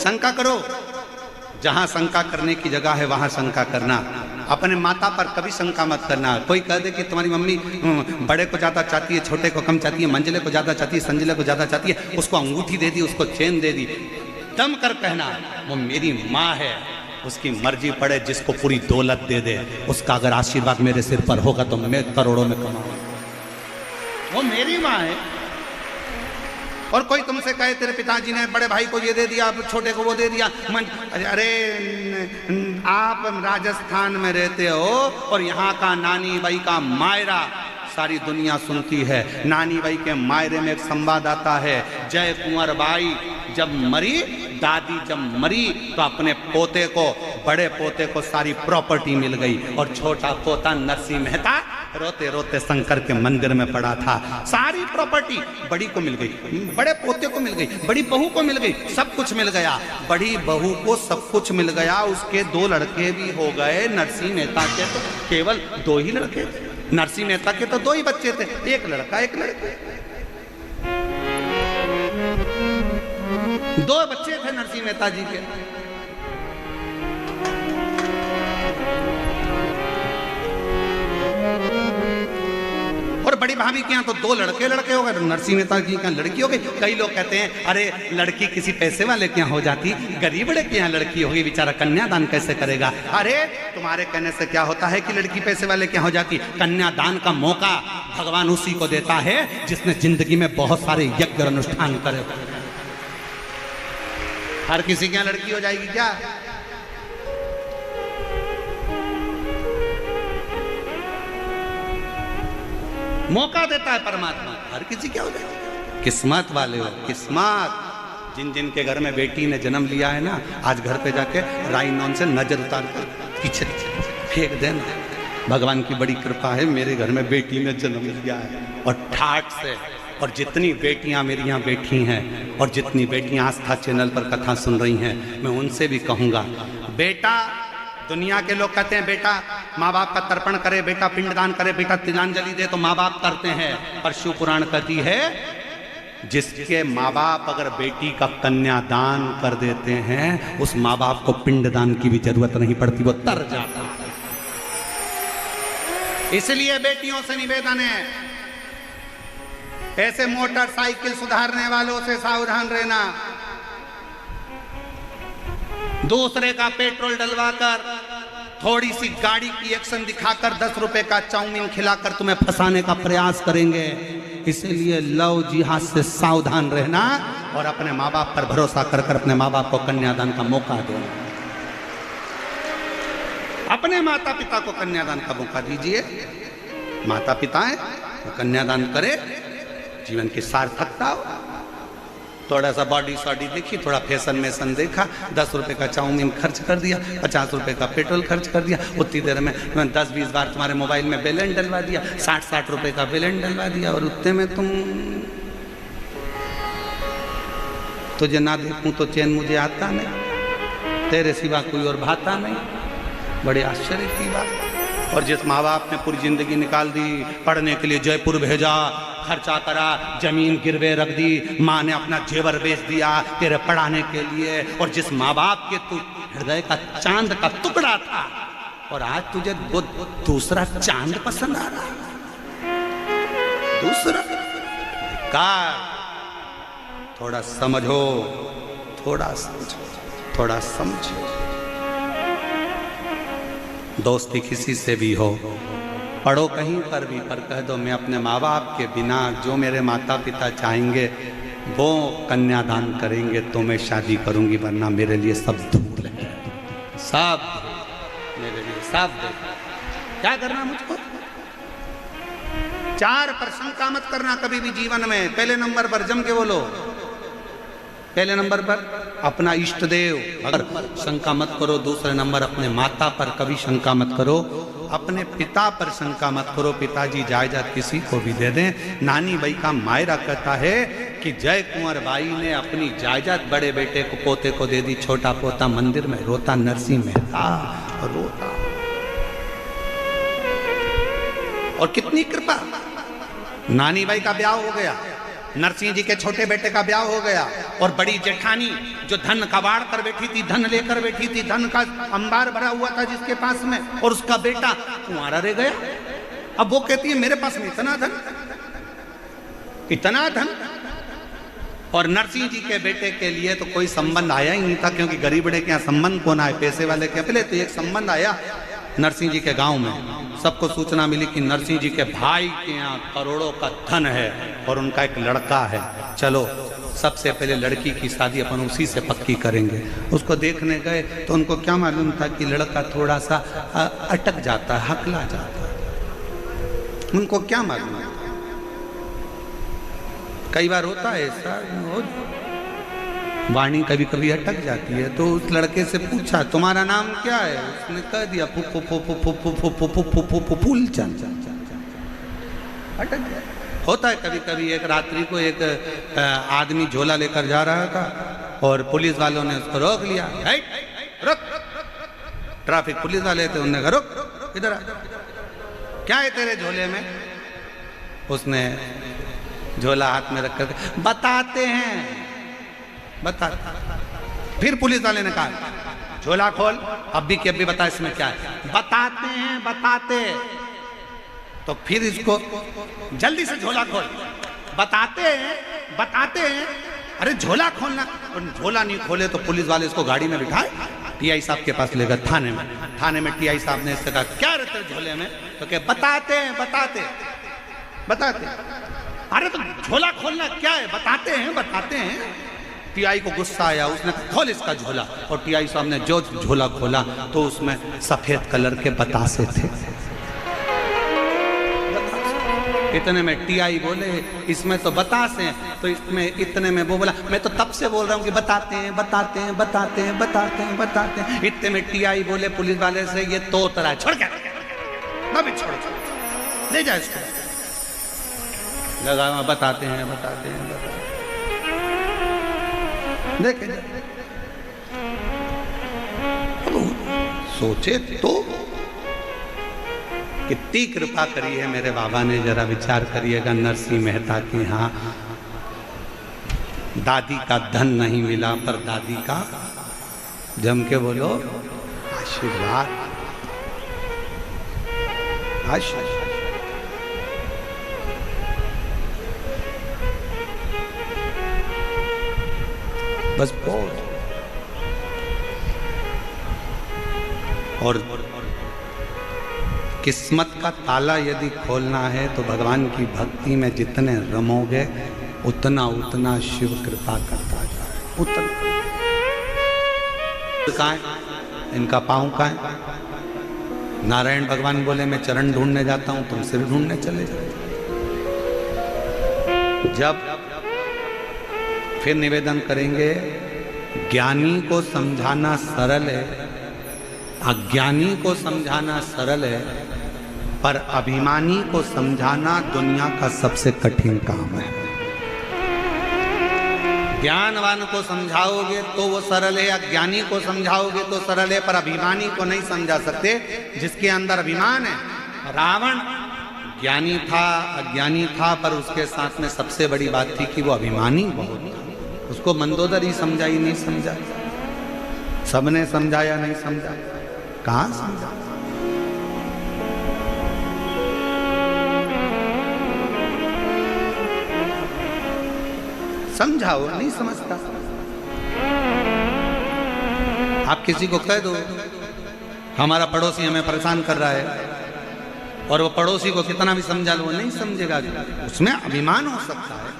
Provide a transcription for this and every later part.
शंका करो, जहां शंका करने की जगह है वहां शंका करना। अपने माता पर कभी शंका मत करना। कोई कह दे कि तुम्हारी मम्मी बड़े को ज़्यादा चाहती है, छोटे को कम चाहती है, मंजिले को ज़्यादा चाहती है, संजिले को ज़्यादा चाहती है, उसको अंगूठी दे दी, उसको चेन दे दी, दम कर कहना वो मेरी माँ है, उसकी मर्जी पड़े जिसको पूरी दौलत दे दे, उसका अगर आशीर्वाद मेरे सिर पर होगा तो मैं करोड़ों में कमाऊंगा, वो मेरी माँ है। और कोई तुमसे कहे तेरे पिताजी ने बड़े भाई को ये दे दिया, छोटे को वो दे दिया, अरे आप राजस्थान में रहते हो और यहाँ का नानी बाई का मायरा सारी दुनिया सुनती है। नानी बाई के मायरे में एक संवाद आता है, जय कुंवर बाई जब मरी, दादी जब मरी तो अपने पोते को, बड़े पोते को सारी प्रॉपर्टी मिल गई और छोटा पोता नरसिंह मेहता रोते रोते शंकर के मंदिर में पड़ा था। सारी प्रॉपर्टी बड़ी को मिल गई, बड़े पोते को मिल गई, बड़ी बहू को मिल गई, सब कुछ मिल गया। बड़ी बहू को सब कुछ मिल गया, उसके 2 लड़के भी हो गए। नरसिंह मेहता के तो केवल 2 ही लड़के थे, नरसिंह मेहता के तो 2 ही बच्चे थे, एक लड़का एक लड़की। 2 बच्चे थे नरसिंह मेहता जी के। और बड़ी भाभी के यहाँ तो 2 लड़के हो गए, नरसिंह मेहता जी के यहाँ लड़की हो गई। कई लोग कहते हैं अरे लड़की किसी पैसे वाले के यहाँ हो जाती, गरीब बड़े के यहाँ लड़की होगी, बेचारा कन्यादान कैसे करेगा। अरे तुम्हारे कहने से क्या होता है कि लड़की पैसे वाले के यहाँ हो जाती। कन्यादान का मौका भगवान उसी को देता है जिसने जिंदगी में बहुत सारे यज्ञ अनुष्ठान करे। हर किसी के यहाँ लड़की हो जाएगी क्या? मौका देता है परमात्मा, हर किसी क्या हो जाएगा। किस्मत वाले हो, किस्मत। जिन जिन के घर में बेटी ने जन्म लिया है ना, आज घर पे जाके राइनॉन से नजर उतार कर पीछे फेंक देना। भगवान की बड़ी कृपा है, मेरे घर में बेटी ने जन्म लिया है। और ठाठ से, और जितनी बेटियां मेरी यहाँ बैठी हैं और जितनी बेटियां आस्था चैनल पर कथा सुन रही हैं, मैं उनसे भी कहूँगा, बेटा, दुनिया के लोग कहते हैं बेटा माँ बाप का तर्पण करे, बेटा पिंडदान करे, बेटा तिलांजलि दे, तो माँ बाप करते हैं। पर शिव पुराण कहती है जिसके माँ बाप अगर बेटी का कन्यादान कर देते हैं, उस माँ बाप को पिंडदान की भी जरूरत नहीं पड़ती, वो तर जाता है। इसलिए बेटियों से निवेदन है, ऐसे मोटरसाइकिल सुधारने वालों से सावधान रहना। दूसरे का पेट्रोल डलवाकर, थोड़ी सी गाड़ी की एक्शन दिखाकर 10 रुपए का चाउमीन खिलाकर तुम्हें फंसाने का प्रयास करेंगे। इसलिए लव जिहाद से सावधान रहना और अपने माँ बाप पर भरोसा कर कर अपने माँ बाप को कन्यादान का मौका देना। अपने माता पिता को कन्यादान का मौका दीजिए। माता पिता है तो कन्यादान करे, जीवन की सार्थकता हो। थोड़ा सा बॉडी शॉडी देखी, थोड़ा फैशन मैसन देखा, 10 रुपए का चाउमीन खर्च कर दिया, 50 रुपए का पेट्रोल खर्च कर दिया, उतनी देर में 10-20 बार तुम्हारे मोबाइल में बैलेंस डलवा दिया, 60-60 रुपए का बैलेंस डलवा दिया, और उतने में तुम, तुझे ना देखूं तो चैन मुझे आता नहीं, तेरे सिवा कोई और भाता नहीं। बड़े आश्चर्य की बात। और जिस माँ बाप ने पूरी जिंदगी निकाल दी, पढ़ने के लिए जयपुर भेजा, खर्चा करा, जमीन गिरवे रख दी, माँ ने अपना जेवर बेच दिया तेरे पढ़ाने के लिए, और जिस माँ बाप के तू हृदय का चांद का टुकड़ा था, और आज तुझे वो दूसरा चांद पसंद आ रहा, दूसरा का। थोड़ा समझो, थोड़ा समझो, थोड़ा समझो। दोस्ती किसी से भी हो, पढ़ो कहीं पर भी, पर कह दो मैं अपने माँ बाप के बिना, जो मेरे माता पिता चाहेंगे वो कन्यादान करेंगे तो मैं शादी करूंगी, वरना मेरे लिए सब धूल है, सब मेरे लिए सब दे। क्या करना मुझको? 4 पर शंका मत करना कभी भी जीवन में। पहले नंबर पर जम के बोलो, पहले नंबर पर अपना इष्ट देव, अगर शंका मत करो। दूसरे नंबर अपने माता पर कभी शंका मत करो, अपने पिता पर शंका मत करो। पिताजी जायदाद किसी को भी दे दें। नानी बाई का मायरा कहता है कि जय कुंवर बाई ने अपनी जायदाद बड़े बेटे को, पोते को दे दी। छोटा पोता मंदिर में रोता, नरसिंह मेहता रोता। और कितनी कृपा, नानी बाई का ब्याह हो गया, नरसिंह जी के छोटे बेटे का ब्याह हो गया, और बड़ी जेठानी जो धन कबाड़ कर बैठी थी, धन लेकर बैठी थी, धन का अंबार भरा हुआ था जिसके पास में, और उसका बेटा कुंवारा रह गया। अब वो कहती है मेरे पास में इतना धन, इतना धन। और नरसिंह जी के बेटे के लिए तो कोई संबंध आया ही नहीं था, क्योंकि गरीबड़े के यहाँ संबंध कौन आए, पैसे वाले के। पहले तो एक संबंध आया नरसिंह जी के गांव में, सबको सूचना मिली कि नरसिंह जी के भाई के यहाँ करोड़ों का धन है और उनका एक लड़का है, चलो सबसे पहले लड़की की शादी अपन उसी से पक्की करेंगे। उसको देखने गए तो उनको क्या मालूम था कि लड़का थोड़ा सा अटक जाता है, हकला जाता है, उनको क्या मालूम। कई बार होता है ऐसा, वाणी कभी कभी अटक जाती है। तो उस लड़के से पूछा तुम्हारा नाम क्या है, उसने कह दिया फूलचंद। अटक गया। होता है कभी कभी। एक रात्रि को एक आदमी झोला लेकर जा रहा था और पुलिस वालों ने उसको रोक लिया। रुक, ट्रैफिक पुलिस वाले थे, उन्होंने कहा रुक इधर आ, क्या है तेरे झोले में। उसने झोला हाथ में रख कर बताते हैं, बताते। फिर पुलिस वाले ने कहा झोला खोल, अब भी कि अब भी बता इसमें क्या है। बताते हैं, बताते। तो फिर इसको जल्दी से झोला खोल, बताते हैं, बताते हैं। अरे झोला खोलना, और झोला नहीं खोले तो पुलिस वाले इसको गाड़ी में बिठाए, टीआई साहब के पास ले गए थाने में। थाने में टीआई साहब ने इससे कहा क्या रहते झोले में, तो क्या बताते हैं, बताते बताते। अरे तो झोला खोलना क्या है, बताते हैं, बताते हैं। टीआई को गुस्सा आया, उसने खोल इसका झोला, और टीआई साहब ने जो झोला खोला तो उसमें सफेद कलर के बतासे थे। इतने में टीआई बोले इसमें तो बतासे हैं, तो इसमें इतने में वो बोला मैं तो तब से बोल रहा हूँ कि बताते हैं, बताते हैं, बताते हैं, बताते हैं, बताते हैं। इतने में टीआई बोले पुलिस वाले से ये तो तरह छोड़ क्या, छोड़ ले जाए इसको। लगा बताते हैं, बताते हैं, बताते हैं। देखे सोचे तो कितनी कृपा करी है मेरे बाबा ने, जरा विचार करिएगा। नरसिंह मेहता के यहाँ दादी का धन नहीं मिला, पर दादी का जम के बोलो आशीर्वाद, आशीर्वाद। बस बहुत। और किस्मत का ताला यदि खोलना है तो भगवान की भक्ति में जितने रमोगे उतना उतना शिव कृपा करता जाए। उतना कहाँ है इनका पाँव, कहाँ है। नारायण भगवान बोले मैं चरण ढूंढने जाता हूँ, तुम सिर ढूंढने चले जाओ। जब फिर निवेदन करेंगे, ज्ञानी को समझाना सरल है, अज्ञानी को समझाना सरल है, पर अभिमानी को समझाना दुनिया का सबसे कठिन काम है। ज्ञानवान को समझाओगे तो वो सरल है, अज्ञानी को समझाओगे तो सरल है, पर अभिमानी को नहीं समझा सकते जिसके अंदर अभिमान है। रावण ज्ञानी था, अज्ञानी था, पर उसके साथ में सबसे बड़ी बात थी कि वो अभिमानी बहुत था। उसको मंदोदरी समझा ही नहीं समझा, सबने समझाया नहीं समझा, कहाँ समझा। समझाओ, नहीं समझता। आप किसी को कह दो हमारा पड़ोसी हमें परेशान कर रहा है, और वो पड़ोसी को कितना भी समझा लो वो नहीं समझेगा, उसमें अभिमान हो सकता है।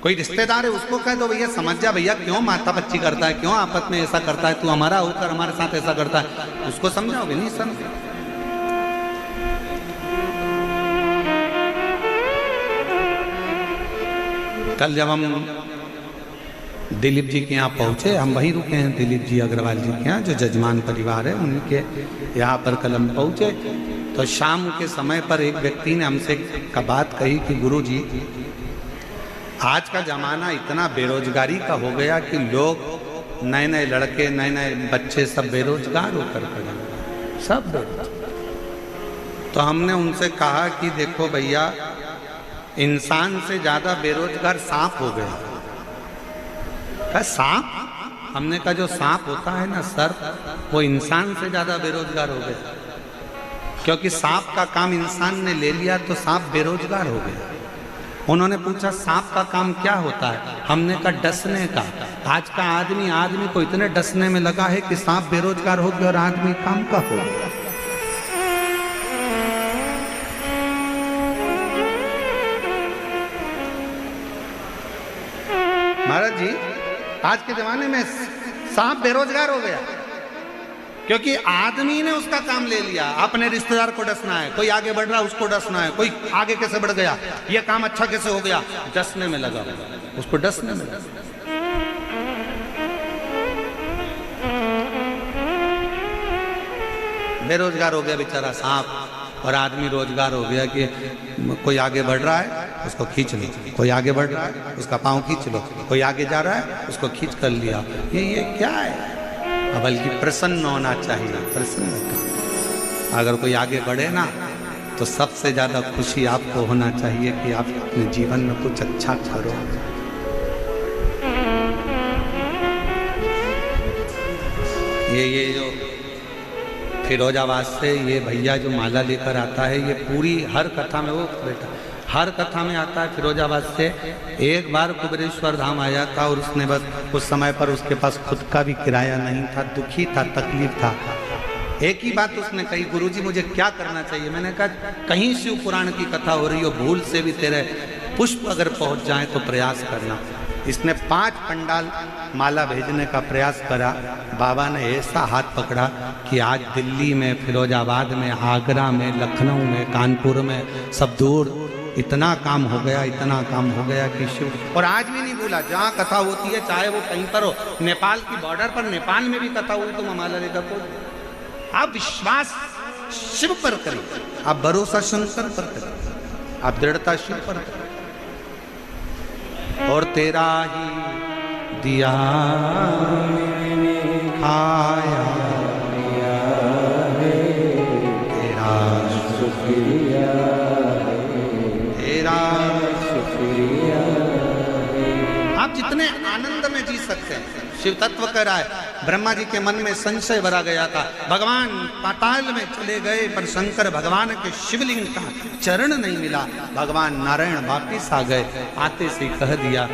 कोई रिश्तेदार है उसको कह दो भैया समझ जा, भैया क्यों माथा पच्ची करता है, क्यों आपस में ऐसा करता है, तू हमारा होकर हमारे साथ ऐसा करता है, उसको समझाओगे नहीं समझे। कल जब हम दिलीप जी के यहाँ पहुंचे, हम वहीं रुके हैं दिलीप जी अग्रवाल जी के यहाँ जो जजमान परिवार है उनके यहाँ पर कल हम पहुंचे, तो शाम के समय पर एक व्यक्ति ने हमसे का बात कही कि गुरु जी आज का ज़माना इतना बेरोजगारी का हो गया कि लोग नए नए लड़के नए नए बच्चे सब बेरोजगार होकर पड़े, सब बेरोजगार। तो हमने उनसे कहा कि देखो भैया, इंसान से ज़्यादा बेरोजगार सांप हो गया। कहा सांप? हमने कहा जो सांप होता है ना सर्प, वो इंसान से ज्यादा बेरोजगार हो गया, क्योंकि सांप का काम इंसान ने ले लिया तो सांप बेरोजगार हो गया। उन्होंने पूछा सांप का काम क्या होता है? हमने कहा डसने का। आज का आदमी को इतने डसने में लगा है कि सांप बेरोजगार हो गया और आदमी काम का हो गया। महाराज जी, आज के जमाने में सांप बेरोजगार हो गया क्योंकि आदमी ने उसका काम ले लिया। अपने रिश्तेदार को डसना है, कोई आगे बढ़ रहा है उसको डसना है, कोई आगे कैसे बढ़ गया, ये काम अच्छा कैसे हो गया, डसने में लगा, उसको डसने में लगा। बेरोजगार हो गया बेचारा सांप, और आदमी रोजगार हो गया कि कोई आगे बढ़ रहा है उसको खींच लो, कोई आगे बढ़ रहा है उसका पाँव खींच लो, कोई आगे जा रहा है उसको खींच कर लिया। ये क्या है? बल्कि प्रसन्न होना चाहिए, प्रसन्न। अगर कोई आगे बढ़े ना तो सबसे ज्यादा खुशी आपको होना चाहिए कि आप अपने जीवन में कुछ अच्छा करो। ये जो फिरोजाबाद से ये भैया जो माला लेकर आता है, ये पूरी हर कथा में, वो बेटा हर कथा में आता है फिरोजाबाद से। एक बार कुबेरेश्वर धाम आया था और उसने बस उस समय पर उसके पास खुद का भी किराया नहीं था, दुखी था, तकलीफ था। एक ही बात उसने कही, गुरुजी मुझे क्या करना चाहिए? मैंने कहा कहीं शिव पुराण की कथा हो रही हो, भूल से भी तेरे पुष्प अगर पहुंच जाए तो प्रयास करना। इसने 5 पंडाल माला भेजने का प्रयास करा। बाबा ने ऐसा हाथ पकड़ा कि आज दिल्ली में, फिरोजाबाद में, आगरा में, लखनऊ में, कानपुर में, सब दूर इतना काम हो गया, इतना काम हो गया कि शिव, और आज भी नहीं भूला। जहाँ कथा होती है चाहे वो कहीं पर हो, नेपाल की बॉर्डर पर, नेपाल में भी कथा हुई तो माला लेकर पहुंच। आप विश्वास शिव पर करें, आप भरोसा शंकर पर करें, आप दृढ़ता शिव पर करें। और तेरा ही दिया खाया तेरा शुक्रिया, तेरा शुक्रिया। आप जितने आनंद में जी सकते हैं, शिव तत्व कह रहा है। ब्रह्मा जी के मन में संशय भरा गया था, भगवान पाताल में चले गए पर शंकर भगवान के शिवलिंग का चरण नहीं मिला। भगवान नारायण वापिस आ गए, आते से कह दिया,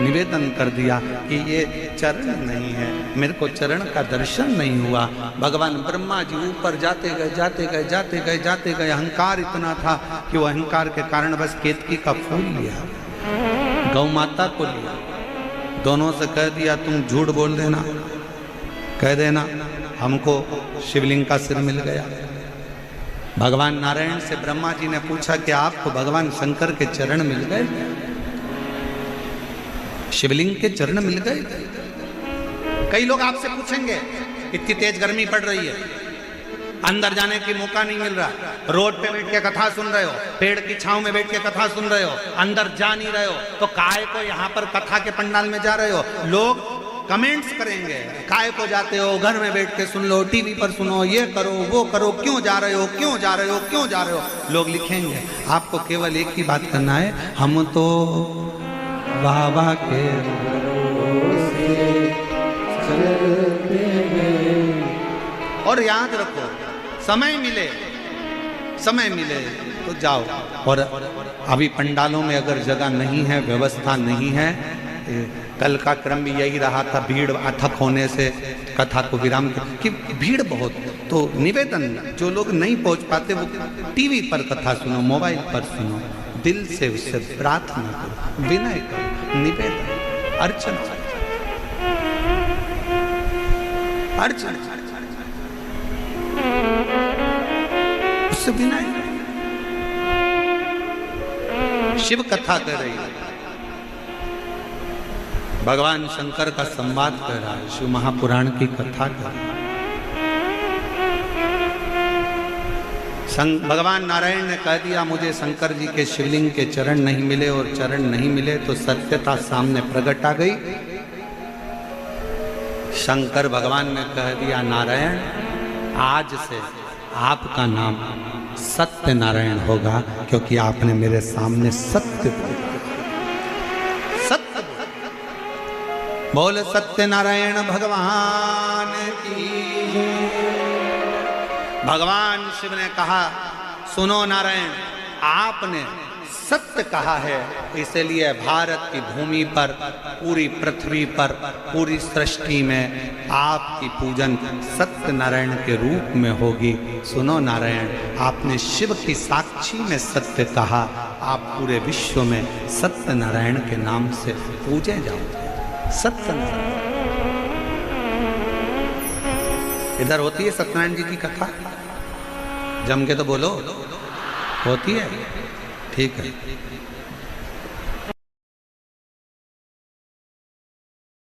निवेदन कर दिया कि ये चरण नहीं है, मेरे को चरण का दर्शन नहीं हुआ। भगवान ब्रह्मा जी ऊपर जाते गए, जाते गए, जाते गए, जाते गए। अहंकार इतना था कि वो अहंकार के कारण बस केतकी का फूल लिया, गौ माता को लिया, दोनों से कह दिया तुम झूठ बोल देना, कह देना हमको शिवलिंग का सिर मिल गया। भगवान नारायण से ब्रह्मा जी ने पूछा कि आपको भगवान शंकर के चरण मिल गए, शिवलिंग के चरण मिल गए? कई लोग आपसे पूछेंगे इतनी तेज गर्मी पड़ रही है, अंदर जाने की मौका नहीं मिल रहा, रोड पे बैठ के कथा सुन रहे हो, पेड़ की छांव में बैठ के कथा सुन रहे हो, अंदर जा नहीं रहे हो, तो काय को यहाँ पर कथा के पंडाल में जा रहे हो? लोग कमेंट्स करेंगे, काय को जाते हो, घर में बैठ के सुन लो, टीवी पर सुनो, ये करो वो करो, क्यों जा रहे हो, क्यों जा रहे हो, क्यों जा रहे हो? लोग लिखेंगे। आपको केवल एक ही बात करना है, हम तो बाबा के चलते हैं। और याद रखो, समय मिले तो जाओ। और अभी पंडालों में अगर जगह नहीं है, व्यवस्था नहीं है, कल का क्रम भी यही रहा था, भीड़ अथक होने से कथा को विराम कि भीड़ बहुत, तो निवेदन जो लोग नहीं पहुंच पाते वो टीवी पर कथा सुनो, मोबाइल पर सुनो, दिल से उससे प्रार्थना करो, विनय करो, निवेदन, अर्चना, अर्चना, उससे विनय। शिव कथा कर रही है, भगवान शंकर का संवाद कर रहा है, शिव महापुराण की कथा कर रहा है। भगवान नारायण ने कह दिया मुझे शंकर जी के शिवलिंग के चरण नहीं मिले, और चरण नहीं मिले तो सत्यता सामने प्रकट आ गई। शंकर भगवान ने कह दिया नारायण आज से आपका नाम सत्य नारायण होगा, क्योंकि आपने मेरे सामने सत्य बोला। सत्य बोल सत्यनारायण भगवान की। भगवान शिव ने कहा, सुनो नारायण, आपने सत्य कहा है, इसलिए भारत की भूमि पर, पूरी पृथ्वी पर, पूरी सृष्टि में आपकी पूजन सत्यनारायण के रूप में होगी। सुनो नारायण, आपने शिव की साक्षी में सत्य कहा, आप पूरे विश्व में सत्यनारायण के नाम से पूजे जाओ। सत्यनारायण इधर होती है सत्यनारायण जी की कथा, जम के तो बोलो, होती है, ठीक है।